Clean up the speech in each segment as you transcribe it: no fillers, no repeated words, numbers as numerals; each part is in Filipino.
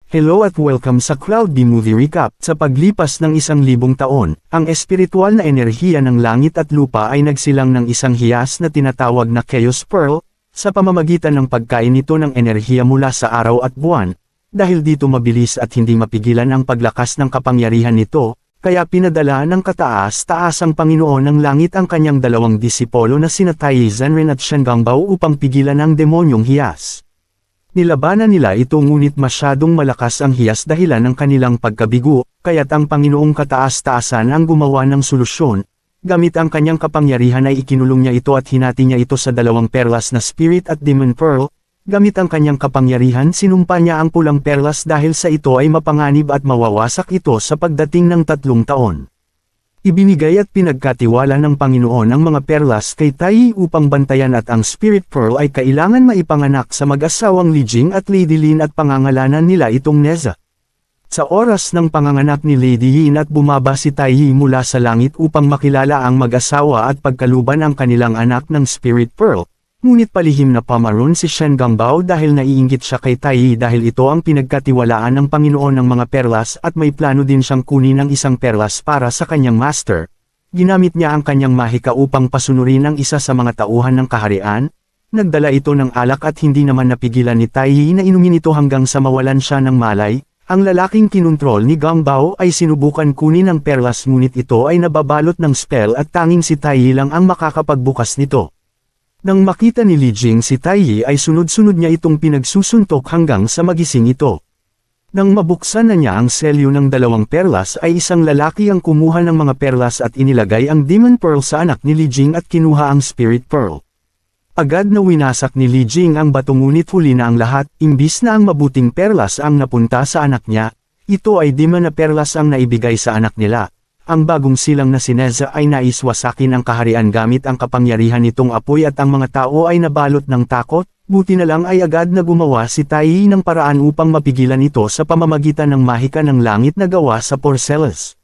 Hello at welcome sa Cloud B Movie Recap. Sa paglipas ng 1,000 taon, ang espiritual na enerhiya ng langit at lupa ay nagsilang ng isang hiyas na tinatawag na Chaos Pearl, sa pamamagitan ng pagkain nito ng enerhiya mula sa araw at buwan. Dahil dito mabilis at hindi mapigilan ang paglakas ng kapangyarihan nito, kaya pinadala ng kataas-taasang Panginoon ng langit ang kanyang dalawang disipolo na sina Tai Zenrin at Shen Gangbao upang pigilan ang demonyong hiyas. Nilabanan nila ito ngunit masyadong malakas ang hiyas dahilan ng kanilang pagkabigo, kaya't ang Panginoong kataas-taasan ang gumawa ng solusyon. Gamit ang kanyang kapangyarihan ay ikinulong niya ito at hinati niya ito sa dalawang perlas na Spirit at Demon Pearl. Gamit ang kanyang kapangyarihan sinumpa niya ang pulang perlas dahil sa ito ay mapanganib at mawawasak ito sa pagdating ng 3 taon. Ibinigay at pinagkatiwala ng Panginoon ang mga perlas kay Tai upang bantayan at ang Spirit Pearl ay kailangan maipanganak sa mag-asawang Li Jing at Lady Lin at pangangalanan nila itong Neza. Sa oras ng panganganak ni Lady Yin at bumaba si Tai mula sa langit upang makilala ang mag-asawa at pagkaluban ang kanilang anak ng Spirit Pearl, ngunit palihim na pamaroon si Shen Gangbao dahil naiinggit siya kay Tai dahil ito ang pinagkatiwalaan ng Panginoon ng mga perlas at may plano din siyang kunin ng isang perlas para sa kanyang master. Ginamit niya ang kanyang mahika upang pasunurin ang isa sa mga tauhan ng kaharian. Nagdala ito ng alak at hindi naman napigilan ni Tai na inumin ito hanggang sa mawalan siya ng malay. Ang lalaking kinontrol ni Gangbao ay sinubukan kunin ang perlas ngunit ito ay nababalot ng spell at tanging si Tai lang ang makakapagbukas nito. Nang makita ni Li Jing si Tai ay sunod-sunod niya itong pinagsusuntok hanggang sa magising ito. Nang mabuksan na niya ang selyo ng dalawang perlas ay isang lalaki ang kumuha ng mga perlas at inilagay ang Demon Pearl sa anak ni Li Jing at kinuha ang Spirit Pearl. Agad na winasak ni Li Jing ang bato ngunit huli na ang lahat, imbis na ang mabuting perlas ang napunta sa anak niya, ito ay demon na perlas ang naibigay sa anak nila. Ang bagong silang na si Neza ay naiswasakin ang kaharian gamit ang kapangyarihan nitong apoy at ang mga tao ay nabalot ng takot, buti na lang ay agad na gumawa si Tai ng paraan upang mapigilan ito sa pamamagitan ng mahika ng langit na gawa sa porcelas.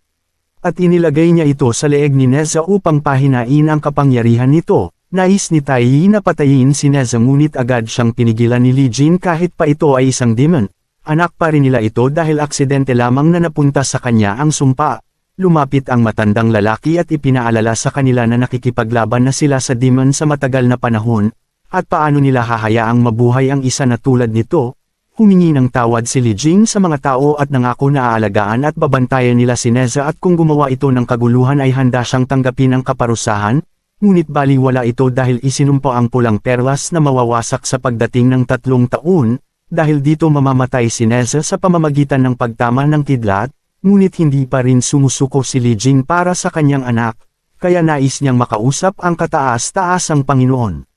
At inilagay niya ito sa leeg ni Neza upang pahinain ang kapangyarihan nito. Nais ni Tai na patayin si Neza ngunit agad siyang pinigilan ni Li Jing kahit pa ito ay isang demon. Anak pa rin nila ito dahil aksidente lamang na napunta sa kanya ang sumpa. Lumapit ang matandang lalaki at ipinaalala sa kanila na nakikipaglaban na sila sa demon sa matagal na panahon, at paano nila hahayaang mabuhay ang isa na tulad nito. Humingi ng tawad si Li Jing sa mga tao at nangako na aalagaan at babantayan nila si Neza at kung gumawa ito ng kaguluhan ay handa siyang tanggapin ang kaparusahan, ngunit baliwala ito dahil isinumpa ang pulang perlas na mawawasak sa pagdating ng 3 taon, dahil dito mamamatay si Neza sa pamamagitan ng pagtama ng kidlat. Ngunit hindi pa rin sumusuko si Li Jing para sa kanyang anak, kaya nais niyang makausap ang kataas-taasang Panginoon.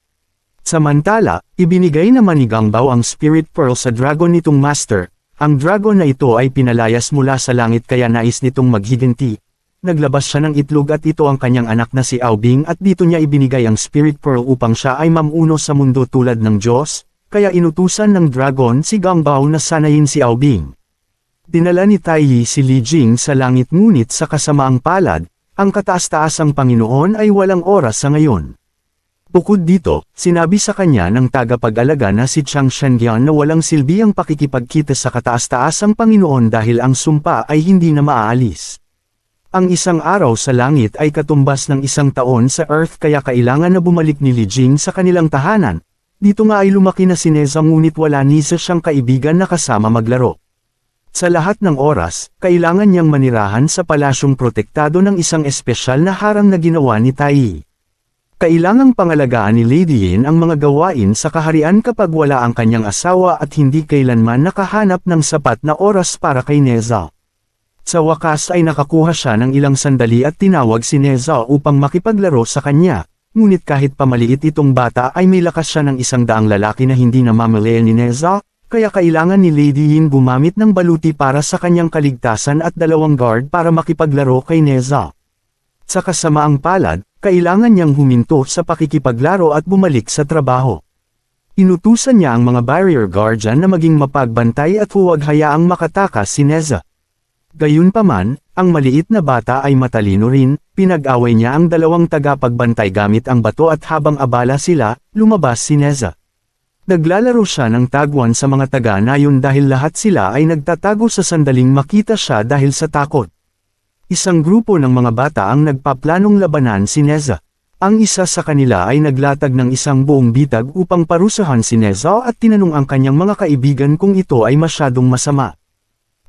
Samantala, ibinigay naman ni Gangbao ang Spirit Pearl sa dragon nitong master. Ang dragon na ito ay pinalayas mula sa langit kaya nais nitong maghiganti. Naglabas siya ng itlog at ito ang kanyang anak na si Aobing at dito niya ibinigay ang Spirit Pearl upang siya ay mamuno sa mundo tulad ng Diyos, kaya inutusan ng dragon si Gangbao na sanayin si Aobing. Dinala ni Tai si Li Jing sa langit ngunit sa kasamaang palad, ang kataas-taasang Panginoon ay walang oras sa ngayon. Bukod dito, sinabi sa kanya ng tagapag-alaga na si Chang Shenjian na walang silbi ang pakikipagkita sa kataas-taasang Panginoon dahil ang sumpa ay hindi na maaalis. Ang isang araw sa langit ay katumbas ng 1 taon sa Earth kaya kailangan na bumalik ni Li Jing sa kanilang tahanan. Dito nga ay lumaki na si Neza ngunit wala ni sa siyang kaibigan na kasama maglaro. Sa lahat ng oras, kailangan niyang manirahan sa palasyong protektado ng isang espesyal na harang na ginawa ni Tai. Kailangang pangalagaan ni Lady Yin ang mga gawain sa kaharian kapag wala ang kanyang asawa at hindi kailanman nakahanap ng sapat na oras para kay Neza. Sa wakas ay nakakuha siya ng ilang sandali at tinawag si Neza upang makipaglaro sa kanya, ngunit kahit pamaliit itong bata ay may lakas siya ng 100 lalaki na hindi na mamalayan ni Neza. Kaya kailangan ni Lady Yin gumamit ng baluti para sa kanyang kaligtasan at 2 guard para makipaglaro kay Neza. Sa kasamaang palad, kailangan niyang huminto sa pakikipaglaro at bumalik sa trabaho. Inutusan niya ang mga barrier guardian na maging mapagbantay at huwag hayaang makatakas si Neza. Gayunpaman, ang maliit na bata ay matalino rin, pinag-away niya ang 2 tagapagbantay gamit ang bato at habang abala sila, lumabas si Neza. Naglalaro siya ng tagwan sa mga taga-nayon dahil lahat sila ay nagtatago sa sandaling makita siya dahil sa takot. Isang grupo ng mga bata ang nagpaplanong labanan si Neza. Ang isa sa kanila ay naglatag ng isang buong bitag upang parusahan si Neza at tinanong ang kanyang mga kaibigan kung ito ay masyadong masama.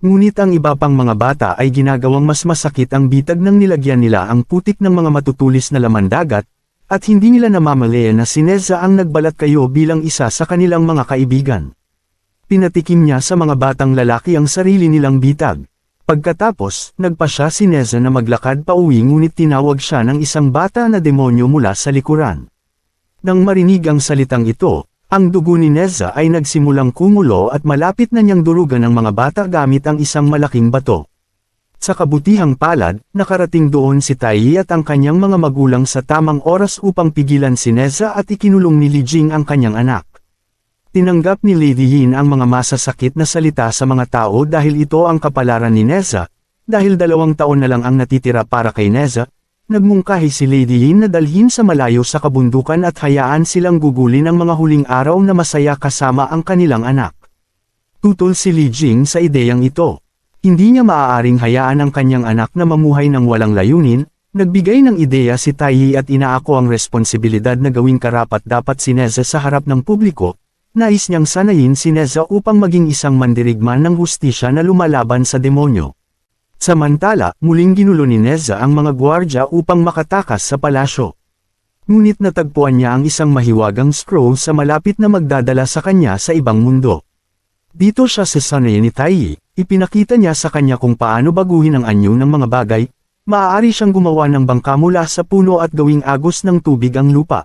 Ngunit ang iba pang mga bata ay ginagawang mas masakit ang bitag nang nilagyan nila ang putik ng mga matutulis na laman dagat, at hindi nila namamalayan na si Neza ang nagbalat kayo bilang isa sa kanilang mga kaibigan. Pinatikim niya sa mga batang lalaki ang sarili nilang bitag. Pagkatapos, nagpa siya si Neza na maglakad pa uwi ngunit tinawag siya ng isang bata na demonyo mula sa likuran. Nang marinig ang salitang ito, ang dugo ni Neza ay nagsimulang kumulo at malapit na niyang durugan ang mga bata gamit ang isang malaking bato. Sa kabutihang palad, nakarating doon si Tai at ang kanyang mga magulang sa tamang oras upang pigilan si Neza at ikinulong ni Li Jing ang kanyang anak. Tinanggap ni Lady Yin ang mga masasakit na salita sa mga tao dahil ito ang kapalaran ni Neza. Dahil 2 taon na lang ang natitira para kay Neza, nagmungkahi si Lady Yin na dalhin sa malayo sa kabundukan at hayaan silang gugulin ang mga huling araw na masaya kasama ang kanilang anak. Tutol si Li Jing sa ideyang ito. Hindi niya maaaring hayaan ang kanyang anak na mamuhay ng walang layunin. Nagbigay ng ideya si Tai at inaako ang responsibilidad na gawing karapat-dapat si Neza sa harap ng publiko. Nais niyang sanayin si Neza upang maging isang mandirigma ng hustisya na lumalaban sa demonyo. Samantala, muling ginulo ni Neza ang mga gwardya upang makatakas sa palasyo. Ngunit natagpuan niya ang isang mahiwagang scroll sa malapit na magdadala sa kanya sa ibang mundo. Dito siya sasanayin ni Tai. Ipinakita niya sa kanya kung paano baguhin ang anyo ng mga bagay. Maaari siyang gumawa ng bangka mula sa puno at gawing agos ng tubig ang lupa.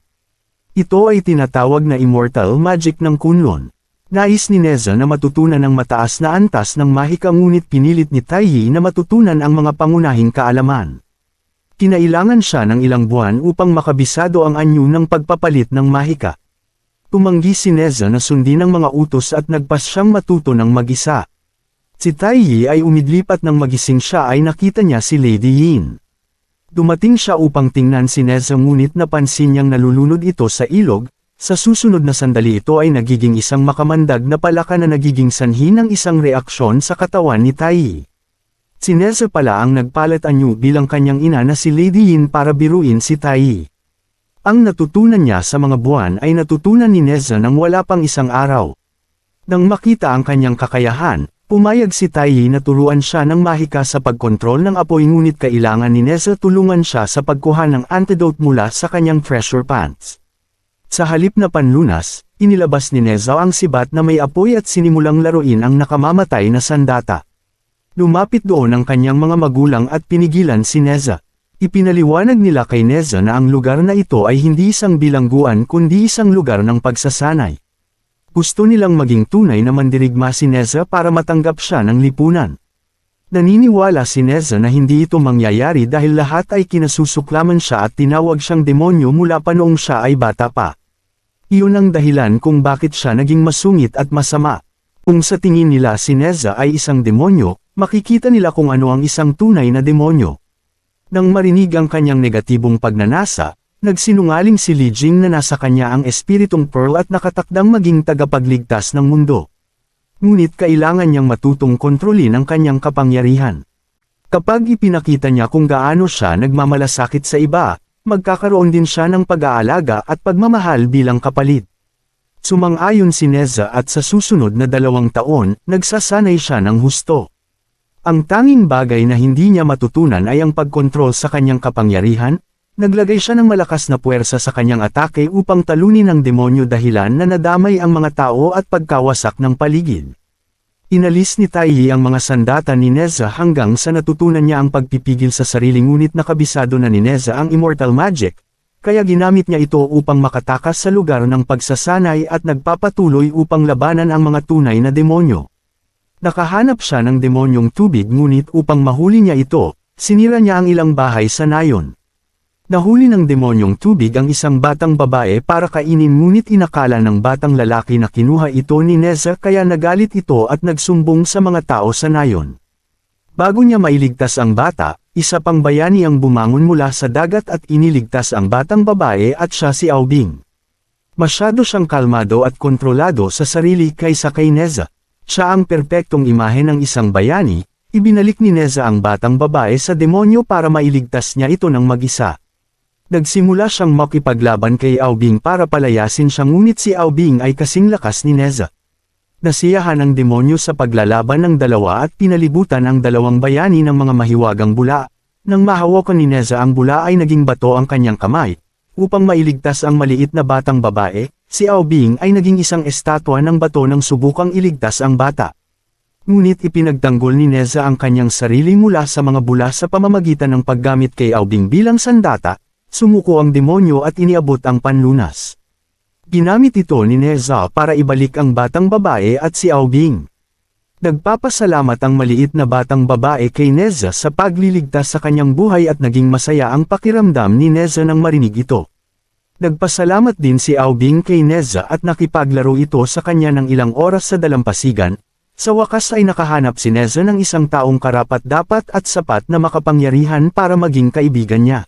Ito ay tinatawag na immortal magic ng Kunlun. Nais ni Neza na matutunan ang mataas na antas ng mahika ngunit pinilit ni Tai na matutunan ang mga pangunahing kaalaman. Kinailangan siya ng ilang buwan upang makabisado ang anyo ng pagpapalit ng mahika. Tumanggi si Neza na sundin ang mga utos at nagpas siyang matuto ng mag-isa. Si Tai ay umidlipat nang magising siya ay nakita niya si Lady Yin. Dumating siya upang tingnan si Neza ngunit napansin niyang nalulunod ito sa ilog. Sa susunod na sandali ito ay nagiging isang makamandag na palaka na nagiging sanhi ng isang reaksyon sa katawan ni Tai. Si Neza pala ang nagpalat anyo bilang kanyang ina na si Lady Yin para biruin si Tai. Ang natutunan niya sa mga buwan ay natutunan ni Neza nang wala pang isang araw. Nang makita ang kanyang kakayahan, pumayag si Tai na turuan siya ng mahika sa pagkontrol ng apoy ngunit kailangan ni Neza tulungan siya sa pagkuha ng antidote mula sa kanyang treasure pants. Sa halip na panlunas, inilabas ni Neza ang sibat na may apoy at sinimulang laruin ang nakamamatay na sandata. Lumapit doon ang kanyang mga magulang at pinigilan si Neza. Ipinaliwanag nila kay Neza na ang lugar na ito ay hindi isang bilangguan kundi isang lugar ng pagsasanay. Gusto nilang maging tunay na mandirigma si Neza para matanggap siya ng lipunan. Naniniwala si Neza na hindi ito mangyayari dahil lahat ay kinasusuklaman siya at tinawag siyang demonyo mula pa noong siya ay bata pa. Iyon ang dahilan kung bakit siya naging masungit at masama. Kung sa tingin nila si Neza ay isang demonyo, makikita nila kung ano ang isang tunay na demonyo. Nang marinig ang kanyang negatibong pagnanasa, nagsinungaling si Li Jing na nasa kanya ang espiritong Pearl at nakatakdang maging tagapagligtas ng mundo. Ngunit kailangan niyang matutong kontrolin ang kanyang kapangyarihan. Kapag ipinakita niya kung gaano siya nagmamalasakit sa iba, magkakaroon din siya ng pag-aalaga at pagmamahal bilang kapalit. Sumang-ayon si Neza at sa susunod na 2 taon, nagsasanay siya ng husto. Ang tanging bagay na hindi niya matutunan ay ang pagkontrol sa kanyang kapangyarihan. Naglagay siya ng malakas na puwersa sa kanyang atake upang talunin ang demonyo dahilan na nadamay ang mga tao at pagkawasak ng paligid. Inalis ni Tai ang mga sandata ni Neza hanggang sa natutunan niya ang pagpipigil sa sarili ngunit nakabisado na ni Neza ang immortal magic, kaya ginamit niya ito upang makatakas sa lugar ng pagsasanay at nagpapatuloy upang labanan ang mga tunay na demonyo. Nakahanap siya ng demonyong tubig ngunit upang mahuli niya ito, sinira niya ang ilang bahay sa nayon. Nahuli ng demonyong tubig ang isang batang babae para kainin ngunit inakala ng batang lalaki na kinuha ito ni Neza kaya nagalit ito at nagsumbong sa mga tao sa nayon. Bago niya mailigtas ang bata, isa pang bayani ang bumangon mula sa dagat at iniligtas ang batang babae at siya si Aobing. Masyado siyang kalmado at kontrolado sa sarili kaysa kay Neza. Siya ang perpektong imahe ng isang bayani. Ibinalik ni Neza ang batang babae sa demonyo para mailigtas niya ito ng mag-isa. Nagsimula siyang makipaglaban kay Aubing para palayasin siya, ngunit si Aubing ay kasing lakas ni Neza. Nasiyahan ang demonyo sa paglalaban ng dalawa at pinalibutan ang dalawang bayani ng mga mahiwagang bula. Nang mahawakan ni Neza ang bula ay naging bato ang kanyang kamay. Upang mailigtas ang maliit na batang babae, si Aubing ay naging isang estatwa ng bato nang subukang iligtas ang bata. Ngunit ipinagtanggol ni Neza ang kanyang sarili mula sa mga bula sa pamamagitan ng paggamit kay Aubing bilang sandata, sumuko ang demonyo at iniabot ang panlunas. Ginamit ito ni Neza para ibalik ang batang babae at si Aubing. Nagpapasalamat ang maliit na batang babae kay Neza sa pagliligtas sa kanyang buhay at naging masaya ang pakiramdam ni Neza nang marinig ito. Nagpasalamat din si Aubing kay Neza at nakipaglaro ito sa kanya ng ilang oras sa dalampasigan. Sa wakas ay nakahanap si Neza ng isang taong karapat-dapat at sapat na makapangyarihan para maging kaibigan niya.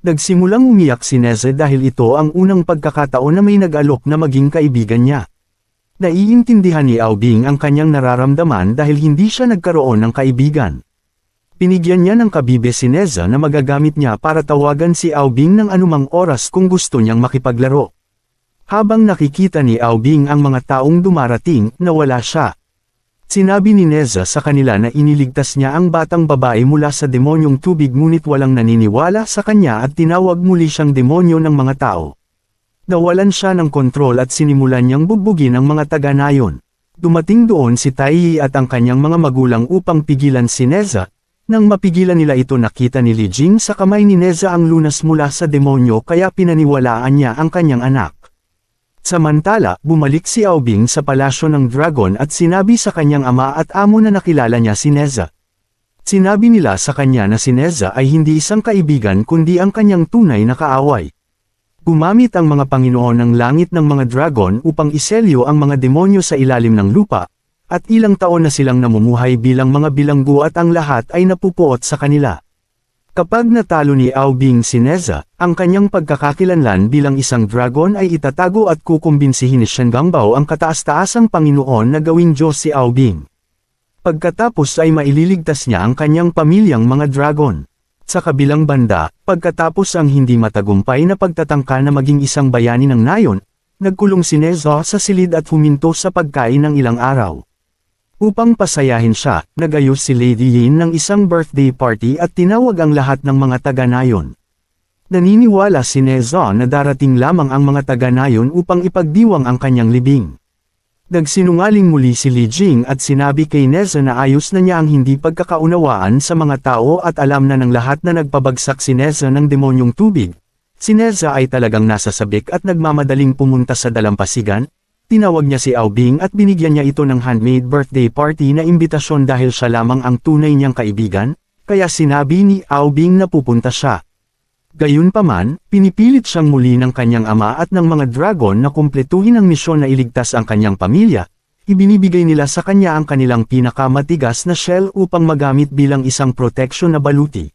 Nagsimulang umiyak si Neza dahil ito ang unang pagkakataon na may nag-alok na maging kaibigan niya. Naiintindihan ni Aubing ang kanyang nararamdaman dahil hindi siya nagkaroon ng kaibigan. Pinigyan niya ng kabibe si Neza na magagamit niya para tawagan si Aubing ng anumang oras kung gusto niyang makipaglaro. Habang nakikita ni Aubing ang mga taong dumarating, nawala siya. Sinabi ni Neza sa kanila na iniligtas niya ang batang babae mula sa demonyong tubig, ngunit walang naniniwala sa kanya at tinawag muli siyang demonyo ng mga tao. Nawalan siya ng kontrol at sinimulan niyang bugbugin ang mga taga-nayon. Dumating doon si Taiyi at ang kanyang mga magulang upang pigilan si Neza. Nang mapigilan nila ito, nakita ni Li Jing sa kamay ni Neza ang lunas mula sa demonyo, kaya pinaniwalaan niya ang kanyang anak. Samantala, bumalik si Aubing sa palasyo ng dragon at sinabi sa kanyang ama at amo na nakilala niya si Neza. Sinabi nila sa kanya na si Neza ay hindi isang kaibigan kundi ang kanyang tunay na kaaway. Gumamit ang mga Panginoon ng langit ng mga dragon upang iselyo ang mga demonyo sa ilalim ng lupa, at ilang taon na silang namumuhay bilang mga bilanggo at ang lahat ay napupuot sa kanila. Kapag natalo ni Aubing si Neza, ang kanyang pagkakakilanlan bilang isang dragon ay itatago at kukumbinsihin ni Shen Gangbao ang kataas-taasang Panginoon na gawing Diyos si Aubing. Pagkatapos ay maililigtas niya ang kanyang pamilyang mga dragon. Sa kabilang banda, pagkatapos ang hindi matagumpay na pagtatangka na maging isang bayani ng nayon, nagkulong si Neza sa silid at huminto sa pagkain ng ilang araw. Upang pasayahin siya, nagayos si Lady Yin ng isang birthday party at tinawag ang lahat ng mga taga-nayon. Naniniwala si Neza na darating lamang ang mga taga-nayon upang ipagdiwang ang kanyang libing. Nagsinungaling muli si Li Jing at sinabi kay Neza na ayos na niya ang hindi pagkakaunawaan sa mga tao at alam na ng lahat na nagpabagsak si Neza ng demonyong tubig. Si Neza ay talagang nasa sabik at nagmamadaling pumunta sa dalampasigan. Tinawag niya si Aubing at binigyan niya ito ng handmade birthday party na imbitasyon dahil siya lamang ang tunay niyang kaibigan, kaya sinabi ni Aubing na pupunta siya. Gayunpaman, pinipilit siyang muli ng kanyang ama at ng mga dragon na kumpletuhin ang misyon na iligtas ang kanyang pamilya. Ibinibigay nila sa kanya ang kanilang pinakamatigas na shell upang magamit bilang isang proteksyon na baluti.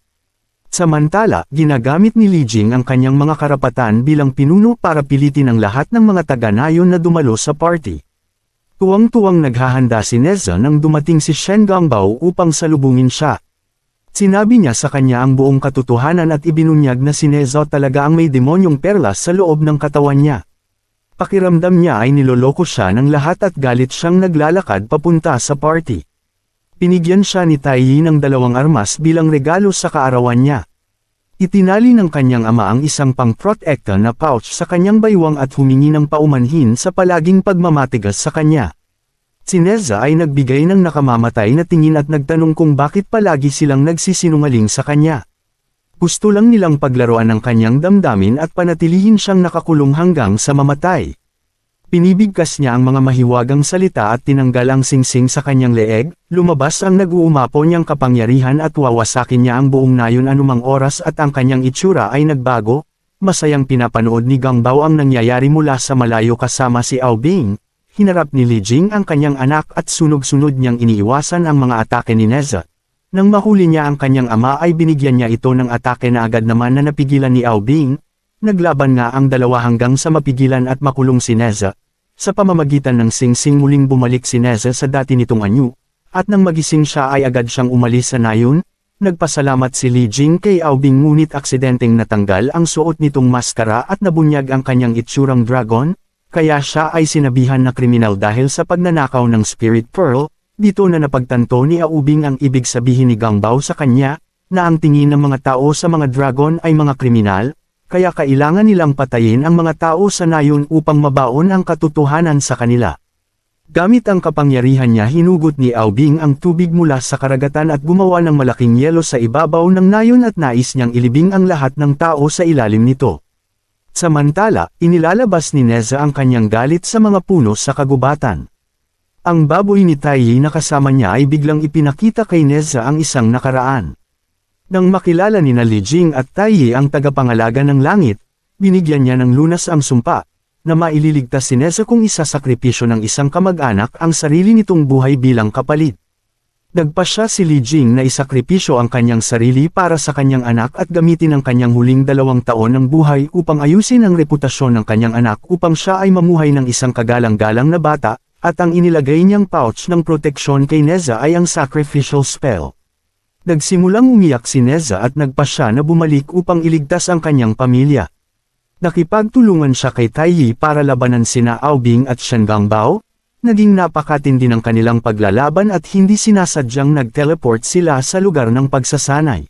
Samantala, ginagamit ni Li Jing ang kanyang mga karapatan bilang pinuno para pilitin ang lahat ng mga taga-nayon na dumalo sa party. Tuwang-tuwang naghahanda si Neza nang dumating si Shen Gangbao upang salubungin siya. Sinabi niya sa kanya ang buong katotohanan at ibinunyag na si Neza talaga ang may demonyong perlas sa loob ng katawan niya. Pakiramdam niya ay niloloko siya ng lahat at galit siyang naglalakad papunta sa party. Pinigyan siya ni Taiyi ng 2 armas bilang regalo sa kaarawan niya. Itinali ng kanyang ama ang isang pang-protekta na pouch sa kanyang baywang at humingi ng paumanhin sa palaging pagmamatigas sa kanya. Si Neza ay nagbigay ng nakamamatay na tingin at nagtanong kung bakit palagi silang nagsisinungaling sa kanya. Gusto lang nilang paglaruan ng kanyang damdamin at panatilihin siyang nakakulong hanggang sa mamatay. Pinibigkas niya ang mga mahiwagang salita at tinanggal ang singsing sa kanyang leeg, lumabas ang nag-uumapaw niyang kapangyarihan at wawasakin niya ang buong nayon anumang oras at ang kanyang itsura ay nagbago. Masayang pinapanood ni Gangbao ang nangyayari mula sa malayo kasama si Aubing. Hinarap ni Li Jing ang kanyang anak at sunog-sunod niyang iniiwasan ang mga atake ni Neza. Nang mahuli niya ang kanyang ama ay binigyan niya ito ng atake na agad naman na napigilan ni Aubing. naglaban nga ang dalawa hanggang sa mapigilan at makulong si Neza. Sa pamamagitan ng singsing muling bumalik si Neza sa dati nitong anyo, at nang magising siya ay agad siyang umalis sa nayon. Nagpasalamat si Li Jing kay Aobing ngunit aksidenteng natanggal ang suot nitong maskara at nabunyag ang kanyang itsurang dragon, kaya siya ay sinabihan na kriminal dahil sa pagnanakaw ng Spirit Pearl. Dito na napagtanto ni Aobing ang ibig sabihin ni Gangbao sa kanya, na ang tingin ng mga tao sa mga dragon ay mga kriminal, kaya kailangan nilang patayin ang mga tao sa nayon upang mabaon ang katotohanan sa kanila. Gamit ang kapangyarihan niya hinugot ni Aobing ang tubig mula sa karagatan at gumawa ng malaking yelo sa ibabaw ng nayon at nais niyang ilibing ang lahat ng tao sa ilalim nito. Samantala, inilalabas ni Neza ang kanyang galit sa mga puno sa kagubatan. Ang baboy ni Taiyi na kasama niya ay biglang ipinakita kay Neza ang isang nakaraan. Nang makilala ni Li Jing at Taiyi ang tagapangalaga ng langit, binigyan niya ng lunas ang sumpa, na maililigtas si Neza kung isasakripisyo ng isang kamag-anak ang sarili nitong buhay bilang kapalit. Nagpasya si Li Jing na isakripisyo ang kanyang sarili para sa kanyang anak at gamitin ang kanyang huling 2 taon ng buhay upang ayusin ang reputasyon ng kanyang anak upang siya ay mamuhay ng isang kagalang-galang na bata, at ang inilagay niyang pouch ng proteksyon kay Neza ay ang sacrificial spell. Nagsimulang umiyak si Neza at nagpasya na bumalik upang iligtas ang kanyang pamilya. Nakipagtulungan siya kay Taiyi para labanan sina Aobing at Shen Gangbao. Naging napakatindi ng kanilang paglalaban at hindi sinasadyang nag-teleport sila sa lugar ng pagsasanay.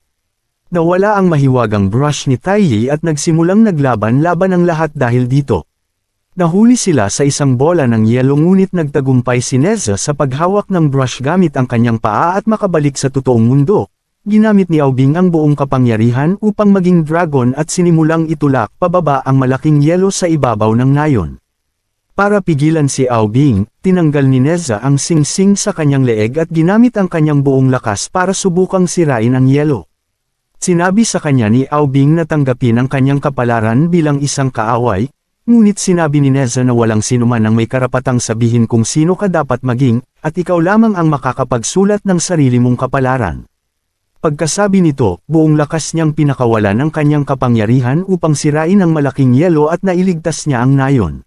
Nawala ang mahiwagang brush ni Taiyi at nagsimulang naglaban-laban ang lahat dahil dito. Nahuli sila sa isang bola ng yelo ngunit nagtagumpay si Neza sa paghawak ng brush gamit ang kanyang paa at makabalik sa totoong mundo. Ginamit ni Aobing ang buong kapangyarihan upang maging dragon at sinimulang itulak pababa ang malaking yelo sa ibabaw ng nayon. Para pigilan si Aobing, tinanggal ni Neza ang singsing sa kanyang leeg at ginamit ang kanyang buong lakas para subukang sirain ang yelo. Sinabi sa kanya ni Aobing na tanggapin ang kanyang kapalaran bilang isang kaaway, ngunit sinabi ni Neza na walang sinuman ang may karapatang sabihin kung sino ka dapat maging, at ikaw lamang ang makakapagsulat ng sarili mong kapalaran. Pagkasabi nito, buong lakas niyang pinakawalan ang kanyang kapangyarihan upang sirain ang malaking yelo at nailigtas niya ang nayon.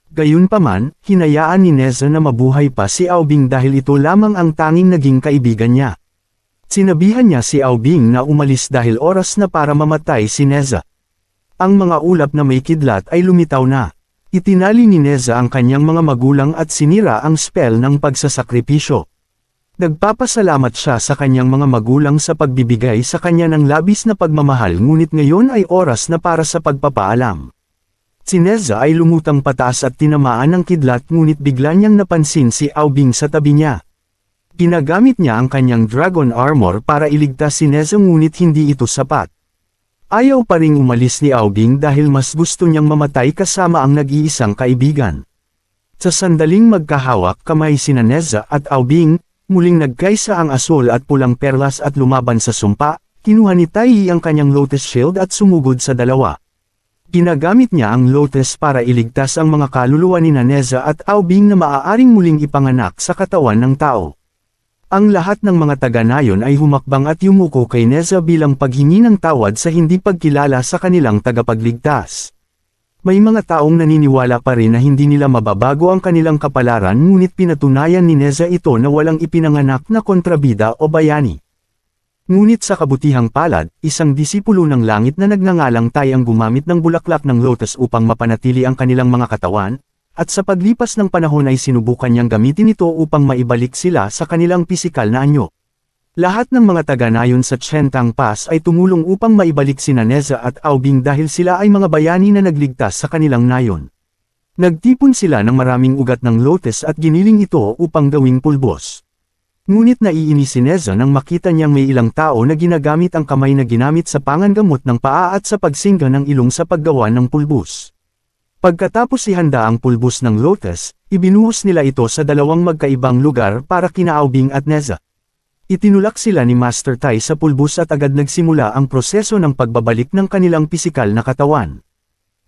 Gayunpaman, hinayaan ni Neza na mabuhay pa si Aobing dahil ito lamang ang tanging naging kaibigan niya. Sinabihan niya si Aobing na umalis dahil oras na para mamatay si Neza. Ang mga ulap na may kidlat ay lumitaw na. Itinali ni Neza ang kanyang mga magulang at sinira ang spell ng pagsasakripisyo. Nagpapasalamat siya sa kanyang mga magulang sa pagbibigay sa kanya ng labis na pagmamahal ngunit ngayon ay oras na para sa pagpapaalam. Si Neza ay lumutang pataas at tinamaan ng kidlat ngunit bigla niyang napansin si Aobing sa tabi niya. Ginagamit niya ang kanyang dragon armor para iligtas si Neza ngunit hindi ito sapat. Ayaw pa ring umalis ni Aobing dahil mas gusto niyang mamatay kasama ang nag-iisang kaibigan. Sa sandaling magkahawak kamay sina Neza at Aobing, muling nagkaisa ang asul at pulang perlas at lumaban sa sumpa, kinuha ni Taiyi ang kanyang Lotus Shield at sumugod sa dalawa. Ginagamit niya ang Lotus para iligtas ang mga kaluluwa ni Neza at Aobing na maaaring muling ipanganak sa katawan ng tao. Ang lahat ng mga taga-nayon ay humakbang at yumuko kay Neza bilang paghingi ng tawad sa hindi pagkilala sa kanilang tagapagligtas. May mga taong naniniwala pa rin na hindi nila mababago ang kanilang kapalaran ngunit pinatunayan ni Neza ito na walang ipinanganak na kontrabida o bayani. Ngunit sa kabutihang palad, isang disipulo ng langit na nagngangalang Tai ang gumamit ng bulaklak ng lotus upang mapanatili ang kanilang mga katawan, at sa paglipas ng panahon ay sinubukan niyang gamitin ito upang maibalik sila sa kanilang pisikal na anyo. Lahat ng mga taga-nayon sa Chentang Pass ay tumulong upang maibalik sina Neza at Aobing dahil sila ay mga bayani na nagligtas sa kanilang nayon. Nagtipon sila ng maraming ugat ng lotus at giniling ito upang gawing pulbos. Ngunit naiinis si Neza nang makita niyang may ilang tao na ginagamit ang kamay na ginamit sa pangangamot ng paa at sa pagsingga ng ilong sa paggawa ng pulbos. Pagkatapos ihanda ang pulbos ng lotus, ibinuhos nila ito sa dalawang magkaibang lugar para kina Aobing at Neza. Itinulak sila ni Master Tai sa pulbos at agad nagsimula ang proseso ng pagbabalik ng kanilang pisikal na katawan.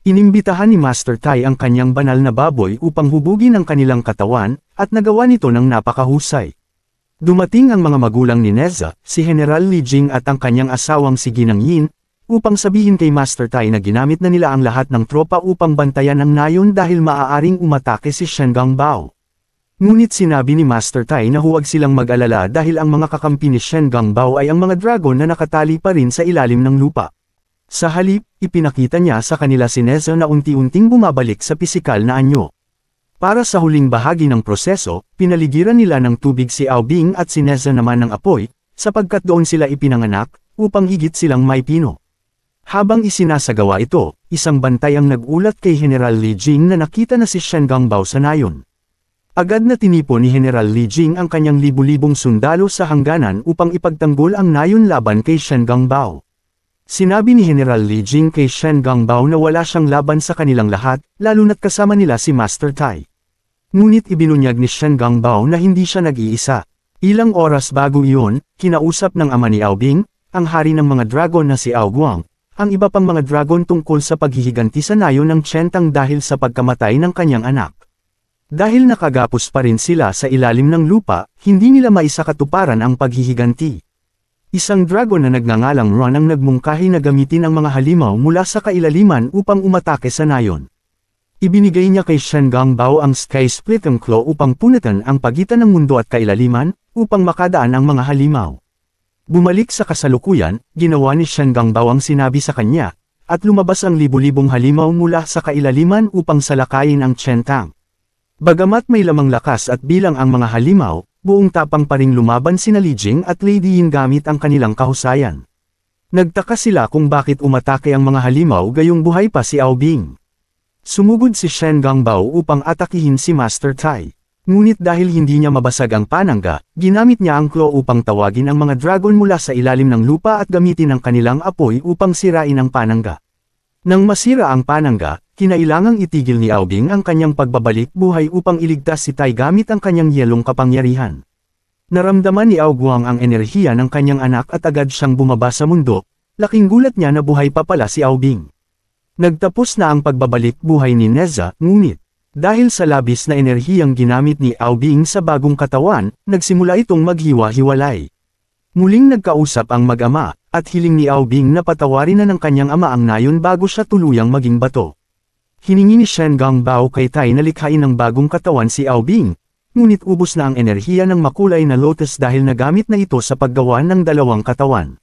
Inimbitahan ni Master Tai ang kanyang banal na baboy upang hubugin ang kanilang katawan, at nagawa nito ng napakahusay. Dumating ang mga magulang ni Neza, si General Li Jing at ang kanyang asawang si Ginang Yin, upang sabihin kay Master Tai na ginamit na nila ang lahat ng tropa upang bantayan ang nayon dahil maaaring umatake si Shen Gangbao. Ngunit sinabi ni Master Tai na huwag silang mag-alala dahil ang mga kakampi ni Shen Gangbao ay ang mga dragon na nakatali pa rin sa ilalim ng lupa. Sa halip, ipinakita niya sa kanila si Neza na unti-unting bumabalik sa pisikal na anyo. Para sa huling bahagi ng proseso, pinaligiran nila ng tubig si Ao Bing at si Neza naman ng apoy, sapagkat doon sila ipinanganak, upang higit silang may pino. Habang isinasagawa ito, isang bantay ang nag-ulat kay General Li Jing na nakita na si Shen Gangbao sa nayon. Agad na tinipon ni General Li Jing ang kanyang libu-libong sundalo sa hangganan upang ipagtanggol ang nayon laban kay Shen Gangbao. Sinabi ni General Li Jing kay Shen Gangbao na wala siyang laban sa kanilang lahat, lalo na't kasama nila si Master Tai. Ngunit ibinunyag ni Shen Gangbao na hindi siya nag-iisa. Ilang oras bago iyon, kinausap ng ama ni Ao Bing, ang hari ng mga dragon na si Ao Guang, ang iba pang mga dragon tungkol sa paghihiganti sa nayon ng Chen Tang dahil sa pagkamatay ng kanyang anak. Dahil nakagapos pa rin sila sa ilalim ng lupa, hindi nila maisakatuparan ang paghihiganti. Isang dragon na nagngangalang Ron ang nagmungkahi na gamitin ang mga halimaw mula sa kailaliman upang umatake sa nayon. Ibinigay niya kay Shen Gangbao ang Sky Splitting Claw upang punatan ang pagitan ng mundo at kailaliman, upang makadaan ang mga halimaw. Bumalik sa kasalukuyan, ginawa ni Shen Gangbao ang sinabi sa kanya, at lumabas ang libu-libong halimaw mula sa kailaliman upang salakayin ang Chen Tang. Bagamat may lamang lakas at bilang ang mga halimaw, buong tapang pa ring lumaban sina Li Jing at Lady Yin gamit ang kanilang kahusayan. Nagtaka sila kung bakit umatake ang mga halimaw gayong buhay pa si Ao Bing. Sumugod si Shen Gangbao upang atakihin si Master Tai. Ngunit dahil hindi niya mabasag ang panangga, ginamit niya ang claw upang tawagin ang mga dragon mula sa ilalim ng lupa at gamitin ang kanilang apoy upang sirain ang panangga. Nang masira ang panangga, kinailangang itigil ni Ao Bing ang kanyang pagbabalik buhay upang iligtas si Tai gamit ang kanyang yelong kapangyarihan. Naramdaman ni Ao Guang ang enerhiya ng kanyang anak at agad siyang bumaba sa mundo, laking gulat niya na buhay pa pala si Ao Bing. Nagtapos na ang pagbabalik buhay ni Neza, ngunit dahil sa labis na enerhiyang ginamit ni Ao Bing sa bagong katawan, nagsimula itong maghiwa-hiwalay. Muling nagkausap ang mag-ama, at hiling ni Ao Bing na patawarin na ng kanyang ama ang nayon bago siya tuluyang maging bato. Hiningi ni Shen Gangbao kay Tai na likhain ng bagong katawan si Ao Bing, ngunit ubos na ang enerhiya ng makulay na lotus dahil nagamit na ito sa paggawa ng dalawang katawan.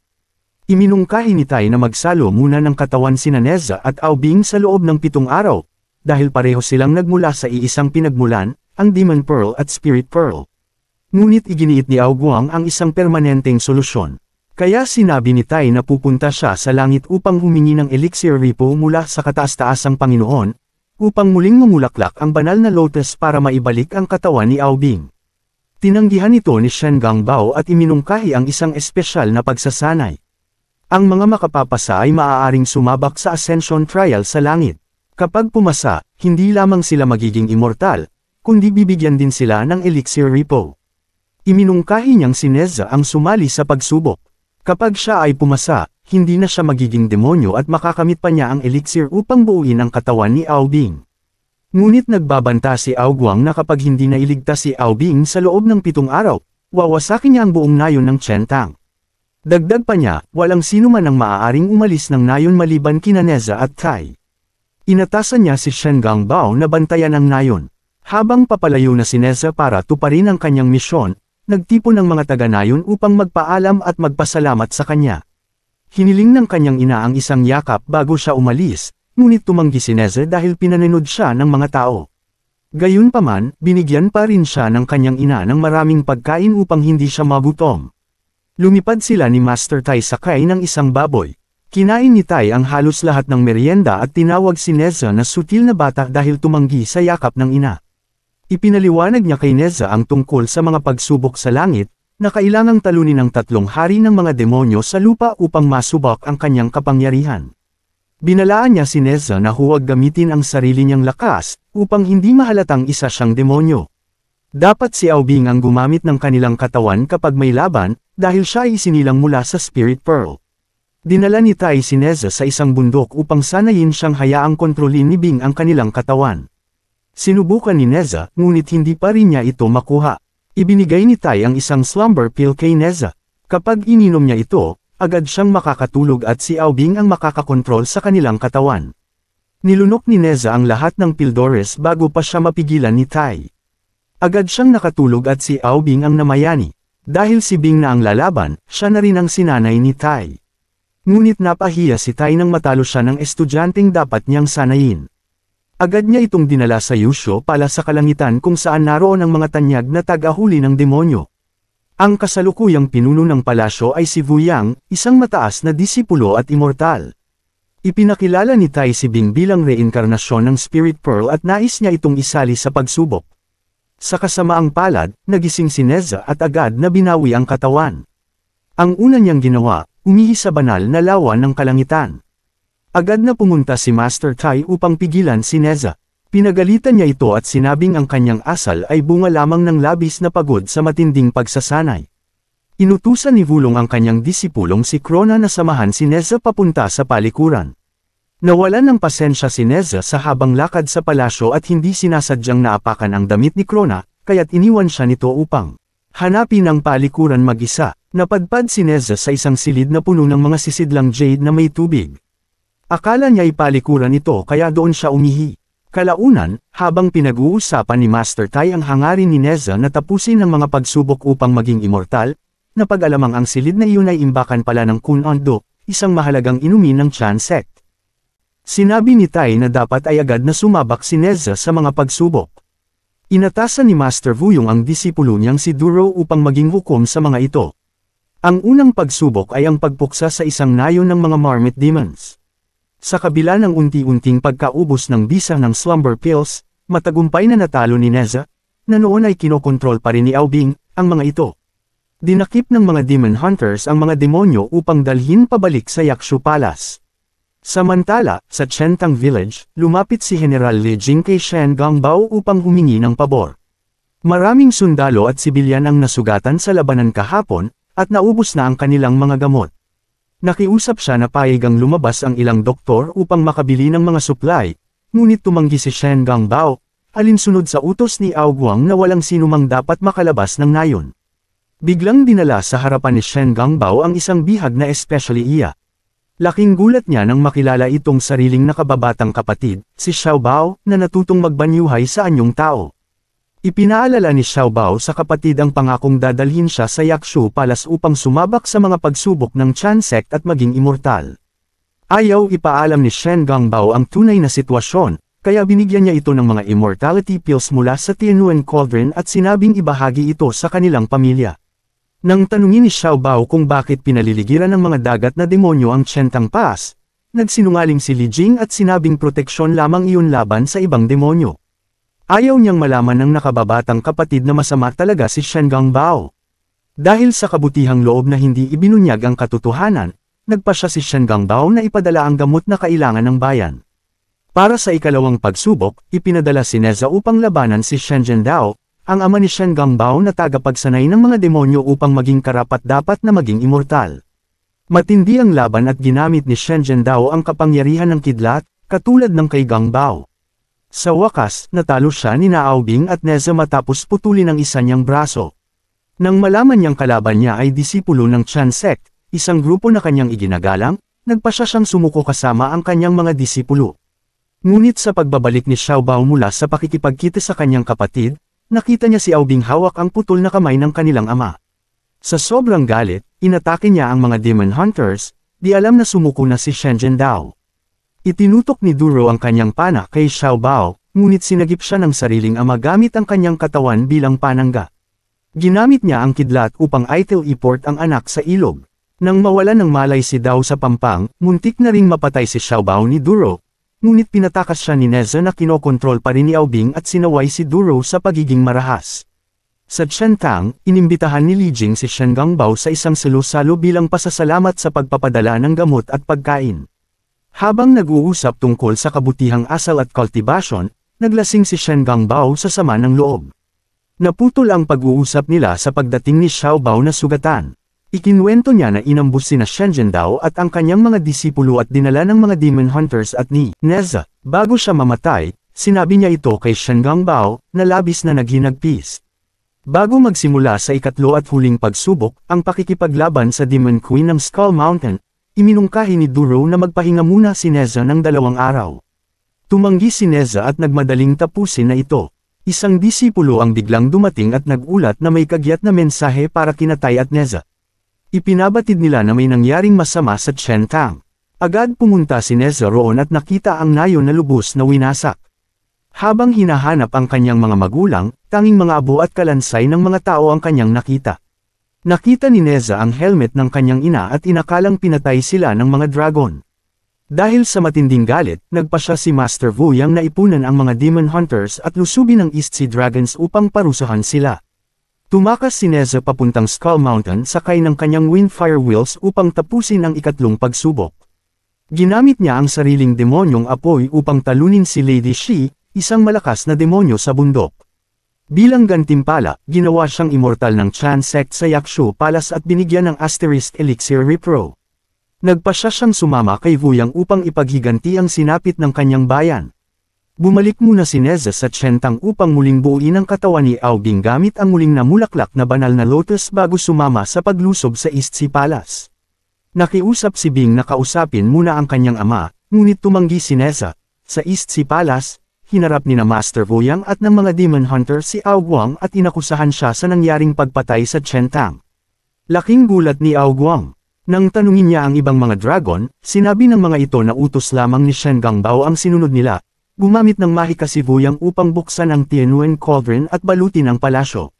Iminungkahi ni Tai na magsalo muna ng katawan sina Neza at Ao Bing sa loob ng 7 araw, dahil pareho silang nagmula sa iisang pinagmulan, ang Demon Pearl at Spirit Pearl. Ngunit iginiit ni Ao Guang ang isang permanenteng solusyon. Kaya sinabi ni Tai na pupunta siya sa langit upang humingi ng elixir repo mula sa kataas-taasang Panginoon, upang muling mamulaklak ang banal na lotus para maibalik ang katawan ni Ao Bing. Tinanggihan ito ni Shen Gangbao at iminungkahi ang isang espesyal na pagsasanay. Ang mga makapapasa ay maaaring sumabak sa Ascension Trial sa langit. Kapag pumasa, hindi lamang sila magiging immortal, kundi bibigyan din sila ng elixir repo. Iminungkahi niyang si Neza ang sumali sa pagsubok. Kapag siya ay pumasa, hindi na siya magiging demonyo at makakamit pa niya ang elixir upang buuin ang katawan ni Ao Bing. Ngunit nagbabanta si Ao Guang na kapag hindi na iligtas si Ao Bing sa loob ng 7 araw, wawasakin niya ang buong nayon ng Chen Tang. Dagdag pa niya, walang sino man ang maaaring umalis ng nayon maliban kina Neza at Tai. Inatasan niya si Shen Gangbao na bantayan ang nayon. Habang papalayo na si Neza para tuparin ang kanyang misyon, nagtipon ng mga taga-nayon upang magpaalam at magpasalamat sa kanya. Hiniling ng kanyang ina ang isang yakap bago siya umalis, ngunit tumanggi si Neza dahil pinanunod siya ng mga tao. Gayunpaman, binigyan pa rin siya ng kanyang ina ng maraming pagkain upang hindi siya magutom. Lumipad sila ni Master Tai sakay ng isang baboy. Kinain ni Tai ang halos lahat ng merienda at tinawag si Neza na sutil na bata dahil tumanggi sa yakap ng ina. Ipinaliwanag niya kay Neza ang tungkol sa mga pagsubok sa langit, na kailangang talunin ng 3 hari ng mga demonyo sa lupa upang masubok ang kanyang kapangyarihan. Binalaan niya si Neza na huwag gamitin ang sarili niyang lakas, upang hindi mahalatang isa siyang demonyo. Dapat si Ao Bing ang gumamit ng kanilang katawan kapag may laban, dahil siya ay isinilang mula sa Spirit Pearl. Dinala ni Tai si Neza sa isang bundok upang sanayin siyang hayaang kontrolin ni Bing ang kanilang katawan. Sinubukan ni Neza, ngunit hindi pa rin niya ito makuha. Ibinigay ni Tai ang isang slumber pill kay Neza. Kapag ininom niya ito, agad siyang makakatulog at si Aubing ang makakakontrol sa kanilang katawan. Nilunok ni Neza ang lahat ng Pildores bago pa siya mapigilan ni Tai. Agad siyang nakatulog at si Aubing ang namayani. Dahil si Bing na ang lalaban, siya na rin ang sinanay ni Tai. Ngunit napahiya si Tai nang matalo siya ng estudyanteng dapat niyang sanayin. Agad niya itong dinala sa Yusho pala sa kalangitan kung saan naroon ang mga tanyag na tagahuli ng demonyo. Ang kasalukuyang pinuno ng palasyo ay si Wu Yang, isang mataas na disipulo at immortal. Ipinakilala ni Tai si Bing bilang reinkarnasyon ng Spirit Pearl at nais niya itong isali sa pagsubok. Sa kasamaang palad, nagising si Neza at agad na binawi ang katawan. Ang una niyang ginawa, umihi sa banal na lawan ng kalangitan. Agad na pumunta si Master Tai upang pigilan si Neza. Pinagalitan niya ito at sinabing ang kanyang asal ay bunga lamang ng labis na pagod sa matinding pagsasanay. Inutusan ni Wulong ang kanyang disipulong si Krona na samahan si Neza papunta sa palikuran. Nawalan ng pasensya si Neza sa habang lakad sa palasyo at hindi sinasadyang naapakan ang damit ni Krona, kaya't iniwan siya nito upang hanapin ang palikuran mag-isa. Napadpad si Neza sa isang silid na puno ng mga sisidlang jade na may tubig. Akala niya ay palikuran ito kaya doon siya umihi. Kalaunan, habang pinag-uusapan ni Master Tai ang hangarin ni Neza na tapusin ang mga pagsubok upang maging immortal, napag-alamang ang silid na iyon ay imbakan pala ng Kun Ondo, isang mahalagang inumin ng Chan sect. Sinabi ni Tai na dapat ay agad na sumabak si Neza sa mga pagsubok. Inatasan ni Master Wuyong ang disipulo niyang si Duro upang maging hukom sa mga ito. Ang unang pagsubok ay ang pagpuksa sa isang nayon ng mga Marmot Demons. Sa kabila ng unti-unting pagkaubos ng bisa ng slumber pills, matagumpay na natalo ni Neza, na noon ay kinokontrol pa rin ni Aubing, ang mga ito. Dinakip ng mga Demon Hunters ang mga demonyo upang dalhin pabalik sa Yakshu Palace. Samantala, sa Chentang Village, lumapit si General Li Jing kay Shen Gongbao upang humingi ng pabor. Maraming sundalo at sibilyan ang nasugatan sa labanan kahapon, at naubos na ang kanilang mga gamot. Nakiusap siya na payagang lumabas ang ilang doktor upang makabili ng mga supply, ngunit tumanggi si Shen Gongbao, alinsunod sa utos ni Ao Guang na walang sinumang dapat makalabas ng nayon. Biglang dinala sa harapan ni Shen Gongbao ang isang bihag na especially iya. Laking gulat niya nang makilala itong sariling nakababatang kapatid, si Xiao Bao, na natutong magbanyuhay sa anyong tao. Ipinaalala ni Xiao Bao sa kapatid ang pangakong dadalhin siya sa Yakshu Palace upang sumabak sa mga pagsubok ng Chan sect at maging immortal. Ayaw ipaalam ni Shen Gongbao ang tunay na sitwasyon, kaya binigyan niya ito ng mga immortality pills mula sa Tianwen Cauldron at sinabing ibahagi ito sa kanilang pamilya. Nang tanungin ni Xiao Bao kung bakit pinaliligiran ng mga dagat na demonyo ang Chentang Pass, nagsinungaling si Li Jing at sinabing proteksyon lamang iyon laban sa ibang demonyo. Ayaw niyang malaman ng nakababatang kapatid na masama talaga si Shen Gongbao. Dahil sa kabutihang loob na hindi ibinunyag ang katotohanan, nagpasya si Shen Gongbao na ipadala ang gamot na kailangan ng bayan. Para sa ikalawang pagsubok, ipinadala si Neza upang labanan si Shen Zhendao, ang ama ni Shen Gongbao na tagapagsanay ng mga demonyo upang maging karapat-dapat na maging immortal. Matindi ang laban at ginamit ni Shen Zhendao ang kapangyarihan ng kidlat, katulad ng kay Gongbao. Sa wakas, natalo siya ni Aubing at Neza matapos putulin ang isa niyang braso. Nang malaman niyang kalaban niya ay disipulo ng Chan sect, isang grupo na kanyang iginagalang, nagpasya siyang sumuko kasama ang kanyang mga disipulo. Ngunit sa pagbabalik ni Xiao Bao mula sa pakikipagkita sa kanyang kapatid, nakita niya si Aubing hawak ang putol na kamay ng kanilang ama. Sa sobrang galit, inatake niya ang mga Demon Hunters, di alam na sumuko na si Shen Zhendao. Itinutok ni Duro ang kanyang pana kay Xiao Bao, ngunit sinagip siya ng sariling ama gamit ang kanyang katawan bilang panangga. Ginamit niya ang kidlat upang i-teleport ang anak sa ilog. Nang mawalan ng malay si Dao sa pampang, muntik na ring mapatay si Xiao Bao ni Duro, ngunit pinatakas siya ni Neza na kinokontrol pa rin ni Aubing at sinaway si Duro sa pagiging marahas. Sa Chentang, inimbitahan ni Li Jing si Shen Gongbao sa isang salo-salo bilang pasasalamat sa pagpapadala ng gamot at pagkain. Habang nag-uusap tungkol sa kabutihang asal at kultibasyon, naglasing si Shen Gongbao sa sama ng loob. Naputol ang pag-uusap nila sa pagdating ni Xiao Bao na sugatan. Ikinuwento niya na inambus sina Shen Zhendao at ang kanyang mga disipulo at dinala ng mga Demon Hunters at ni Neza. Bago siya mamatay, sinabi niya ito kay Shen Gongbao, na labis na naghinagpis. Bago magsimula sa ikatlo at huling pagsubok, ang pakikipaglaban sa Demon Queen ng Skull Mountain, iminungkahi ni Duro na magpahinga muna si Neza ng 2 araw. Tumanggi si Neza at nagmadaling tapusin na ito. Isang disipulo ang biglang dumating at nagulat na may kagyat na mensahe para kinatay at Neza. Ipinabatid nila na may nangyaring masama sa Chen Tang. Agad pumunta si Neza roon at nakita ang nayon na lubos na winasak. Habang hinahanap ang kanyang mga magulang, tanging mga abo at kalansay ng mga tao ang kanyang nakita. Nakita ni Neza ang helmet ng kanyang ina at inakalang pinatay sila ng mga dragon. Dahil sa matinding galit, nagpa siya si Master Wu Yang na ipunan ang mga Demon Hunters at lusubin ang East Sea Dragons upang parusahan sila. Tumakas si Neza papuntang Skull Mountain sakay ng kanyang Windfire Wheels upang tapusin ang ikatlong pagsubok. Ginamit niya ang sariling demonyong apoy upang talunin si Lady Shi, isang malakas na demonyo sa bundok. Bilang gantimpala, ginawa siyang immortal ng Chan sect sa Yakshu Palace at binigyan ng Asterisk Elixir Repro. Nagpasya siyang sumama kay Wu Yang upang ipaghiganti ang sinapit ng kanyang bayan. Bumalik muna si Neza sa Chen Tang upang muling buuin ang katawan ni Aobing gamit ang muling namulaklak na banal na lotus bago sumama sa paglusob sa East Sea Palace. Nakiusap si Bing na kausapin muna ang kanyang ama, ngunit tumanggi si Neza. Sa East Sea Palace, hinarap ni na Master Wu Yang at ng mga Demon Hunter si Ao Guang at inakusahan siya sa nangyaring pagpatay sa Chen Tang. Laking gulat ni Ao Guang. Nang tanungin niya ang ibang mga dragon, sinabi ng mga ito na utos lamang ni Shen Gangbao ang sinunod nila. Gumamit ng mahika si Wu Yang upang buksan ang Tianwen Cauldron at balutin ang palasyo.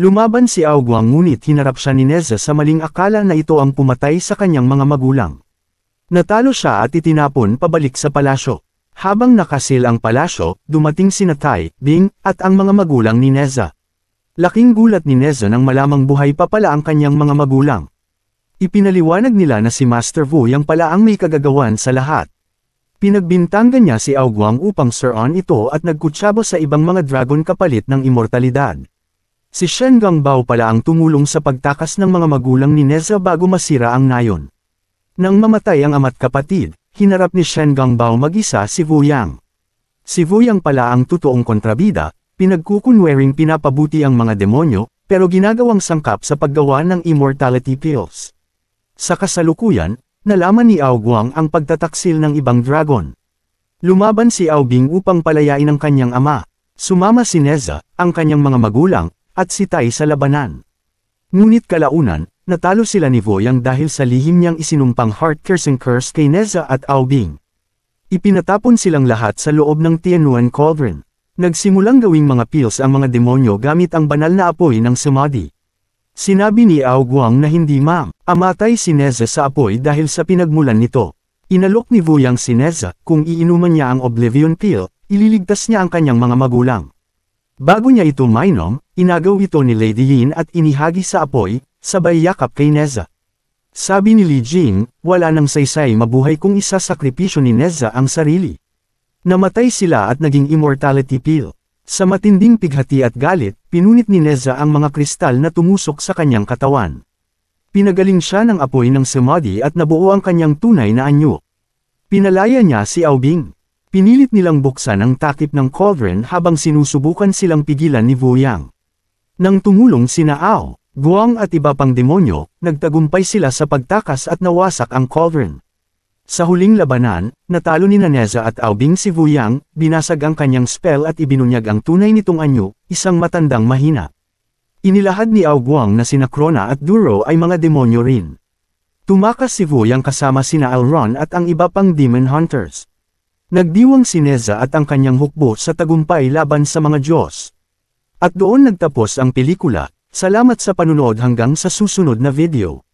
Lumaban si Ao Guang ngunit hinarap siya ni Neza sa maling akala na ito ang pumatay sa kanyang mga magulang. Natalo siya at itinapon pabalik sa palasyo. Habang nakasil ang palasyo, dumating sina Tai, Bing, at ang mga magulang ni Neza. Laking gulat ni Neza nang malamang buhay pa pala ang kanyang mga magulang. Ipinaliwanag nila na si Master Wu Yang pala ang may kagagawan sa lahat. Pinagbintangan niya si Ao Guang upang suruan ito at nagkutsabo sa ibang mga dragon kapalit ng immortalidad. Si Shen Gangbao pala ang tumulong sa pagtakas ng mga magulang ni Neza bago masira ang nayon. Nang mamatay ang ama't kapatid, hinarap ni Shen Gangbao mag-isa si Wu Yang. Si Wu Yang pala ang totoong kontrabida, pinagkukunwering pinapabuti ang mga demonyo, pero ginagawang sangkap sa paggawa ng immortality pills. Sa kasalukuyan, nalaman ni Ao Guang ang pagtataksil ng ibang dragon. Lumaban si Ao Bing upang palayain ang kanyang ama. Sumama si Neza, ang kanyang mga magulang, at si Tai sa labanan. Ngunit kalaunan, natalo sila ni Wu Yang dahil sa lihim niyang isinumpang heart-cursing curse kay Neza at Ao Bing. Ipinatapon silang lahat sa loob ng Tianwen Cauldron. Nagsimulang gawing mga pills ang mga demonyo gamit ang banal na apoy ng samadhi. Sinabi ni Ao Guang na hindi amatay si Neza sa apoy dahil sa pinagmulan nito. Inalok ni Wu Yang si Neza, kung iinuman niya ang Oblivion Pill, ililigtas niya ang kanyang mga magulang. Bago niya ito mainom, inagaw ito ni Lady Yin at inihagi sa apoy, sabay yakap kay Neza. Sabi ni Li Jing, wala nang saysay mabuhay kung isasakripisyo ni Neza ang sarili. Namatay sila at naging immortality pill. Sa matinding pighati at galit, pinunit ni Neza ang mga kristal na tumusok sa kanyang katawan. Pinagaling siya ng apoy ng samadhi at nabuo ang kanyang tunay na anyo. Pinalaya niya si Ao Bing. Pinilit nilang buksan ang takip ng cauldron habang sinusubukan silang pigilan ni Wu Yang. Nang tumulong sina Ao Guang at iba pang demonyo, nagtagumpay sila sa pagtakas at nawasak ang cauldron. Sa huling labanan, natalo ni Neza at Ao Bing si Wu Yang, binasag ang kanyang spell at ibinunyag ang tunay nitong anyo, isang matandang mahina. Inilahad ni Ao Guang na sina Krona at Duro ay mga demonyo rin. Tumakas si Wu Yang kasama sina Elron at ang iba pang Demon Hunters. Nagdiwang si Neza at ang kanyang hukbo sa tagumpay laban sa mga Diyos. At doon nagtapos ang pelikula. Salamat sa panunood hanggang sa susunod na video.